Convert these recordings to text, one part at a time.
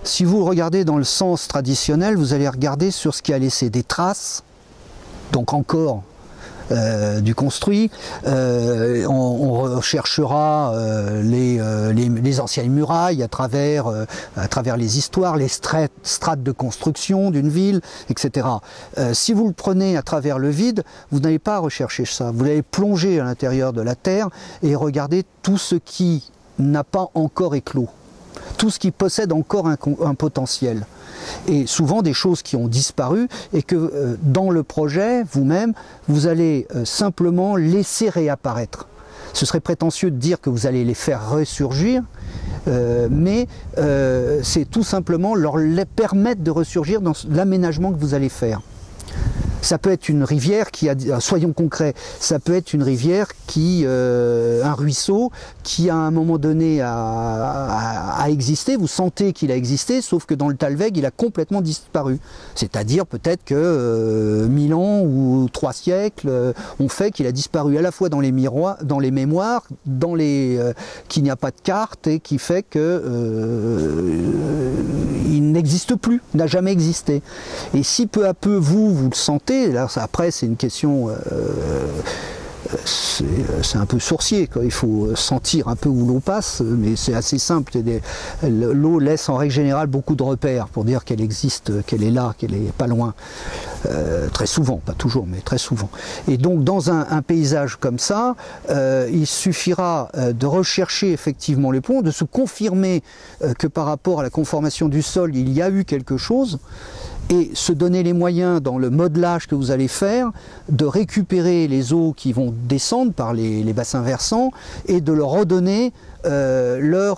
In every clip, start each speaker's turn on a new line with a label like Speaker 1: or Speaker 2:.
Speaker 1: Si vous regardez dans le sens traditionnel, vous allez regarder sur ce qui a laissé des traces, donc encore du construit. On recherchera les anciennes murailles à travers les histoires, les strates de construction d'une ville, etc. Si vous le prenez à travers le vide, vous n'allez pas rechercher ça. Vous allez plonger à l'intérieur de la terre et regarder tout ce qui n'a pas encore éclos, tout ce qui possède encore un potentiel. Et souvent des choses qui ont disparu et que dans le projet, vous-même, vous allez simplement laisser réapparaître. Ce serait prétentieux de dire que vous allez les faire ressurgir, mais c'est tout simplement leur permettre de ressurgir dans l'aménagement que vous allez faire. Ça peut être une rivière qui a, soyons concrets, ça peut être une rivière un ruisseau qui à un moment donné a existé, vous sentez qu'il a existé, sauf que dans le Talweg, il a complètement disparu. C'est-à-dire peut-être que 1000 ans ou 3 siècles ont fait qu'il a disparu à la fois dans les mémoires, qu'il n'y a pas de carte et qui fait que il n'existe plus, n'a jamais existé. Et si peu à peu vous le sentez, là, après c'est une question, c'est un peu sourcier, quoi. Il faut sentir un peu où l'eau passe, mais c'est assez simple. L'eau laisse en règle générale beaucoup de repères pour dire qu'elle existe, qu'elle est là, qu'elle est pas loin. Très souvent, pas toujours, mais très souvent. Et donc dans un paysage comme ça, il suffira de rechercher effectivement les ponts, de se confirmer que par rapport à la conformation du sol, il y a eu quelque chose, et se donner les moyens dans le modelage que vous allez faire de récupérer les eaux qui vont descendre par les bassins versants et de leur redonner leur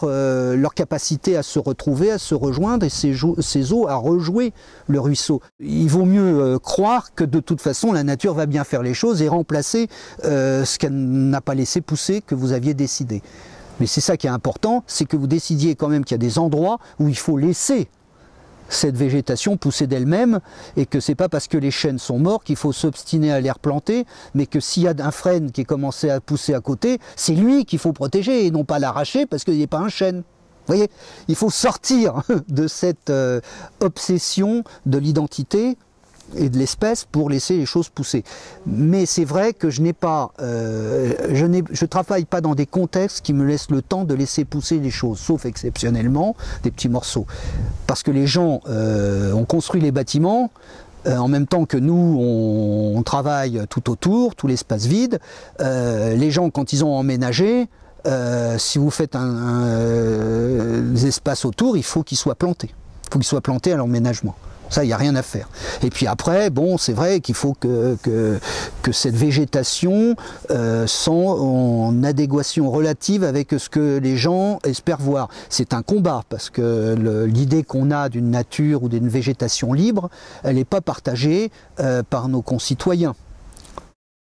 Speaker 1: capacité à se retrouver, à se rejoindre et ces eaux à rejouer le ruisseau. Il vaut mieux croire que de toute façon la nature va bien faire les choses et remplacer ce qu'elle n'a pas laissé pousser, que vous aviez décidé. Mais c'est ça qui est important, c'est que vous décidiez quand même qu'il y a des endroits où il faut laisser cette végétation pousser d'elle-même et que c'est pas parce que les chênes sont morts qu'il faut s'obstiner à les replanter, mais que s'il y a un frêne qui est commencé à pousser à côté, c'est lui qu'il faut protéger et non pas l'arracher parce qu'il n'est pas un chêne. Vous voyez, il faut sortir de cette obsession de l'identité et de l'espèce pour laisser les choses pousser. Mais c'est vrai que je travaille pas dans des contextes qui me laissent le temps de laisser pousser les choses, sauf exceptionnellement des petits morceaux. Parce que les gens ont construit les bâtiments, en même temps que nous, on travaille tout autour, tout l'espace vide. Les gens, quand ils ont emménagé, si vous faites des espaces autour, il faut qu'ils soient plantés. Il faut qu'ils soient plantés à l'emménagement. Ça, il n'y a rien à faire. Et puis après, bon, c'est vrai qu'il faut que cette végétation soit en adéquation relative avec ce que les gens espèrent voir. C'est un combat, parce que l'idée qu'on a d'une nature ou d'une végétation libre, elle n'est pas partagée par nos concitoyens.